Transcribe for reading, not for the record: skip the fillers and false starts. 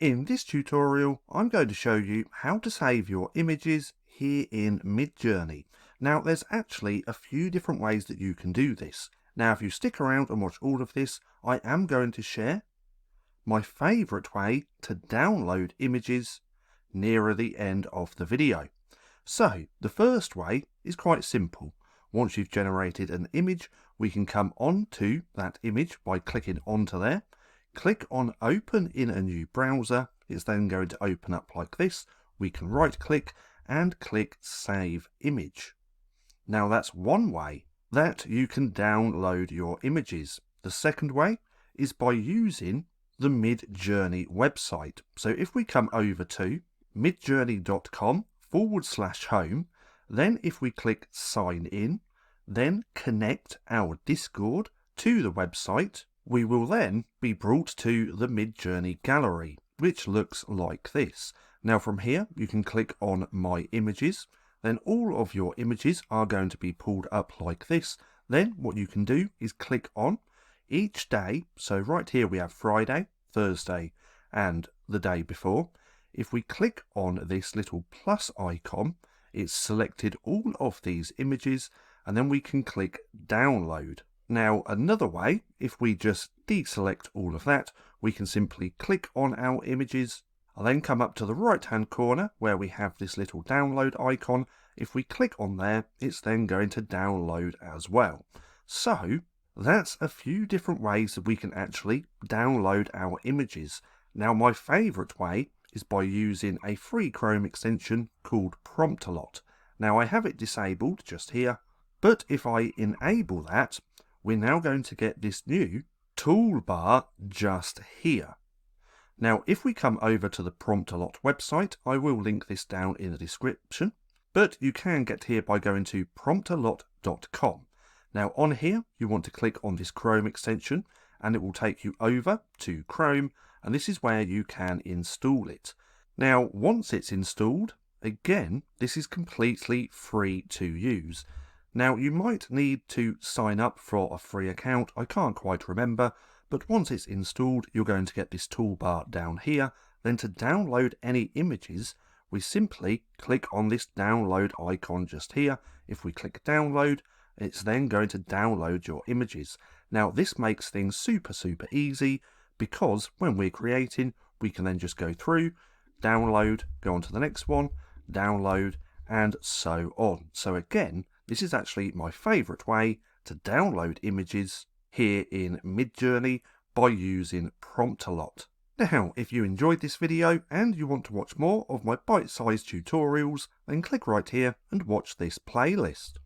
In this tutorial, I'm going to show you how to save your images here in Midjourney. Now, there's actually a few different ways that you can do this. Now, if you stick around and watch all of this, I am going to share my favourite way to download images nearer the end of the video. So, the first way is quite simple. Once you've generated an image, we can come onto that image by clicking onto there. Click on Open in a new browser. It's then going to open up like this. We can right click and click Save Image. Now that's one way that you can download your images. The second way is by using the Midjourney website. So if we come over to midjourney.com/home, then if we click Sign In, then connect our Discord to the website, we will then be brought to the Midjourney gallery, which looks like this. Now from here, you can click on My Images, then all of your images are going to be pulled up like this. Then what you can do is click on each day. So right here we have Friday, Thursday, and the day before. If we click on this little plus icon, it's selected all of these images, and then we can click Download. Now another way, if we just deselect all of that, we can simply click on our images and then come up to the right hand corner where we have this little download icon. If we click on there, it's then going to download as well. So that's a few different ways that we can actually download our images. Now my favourite way is by using a free Chrome extension called Prompt-A-Lot. Now I have it disabled just here, but if I enable that, we're now going to get this new toolbar just here. Now if we come over to the Prompt-A-Lot website, I will link this down in the description, but you can get here by going to promptalot.com. Now on here, you want to click on this Chrome extension and it will take you over to Chrome, and this is where you can install it. Now once it's installed, again, this is completely free to use. Now you might need to sign up for a free account, I can't quite remember, but once it's installed you're going to get this toolbar down here. Then to download any images, we simply click on this download icon just here. If we click download, it's then going to download your images. Now this makes things super easy, because when we're creating, we can then just go through, download, go on to the next one, download, and so on. So again, this is actually my favourite way to download images here in Midjourney by using Prompt-A-Lot. Now, if you enjoyed this video and you want to watch more of my bite-sized tutorials, then click right here and watch this playlist.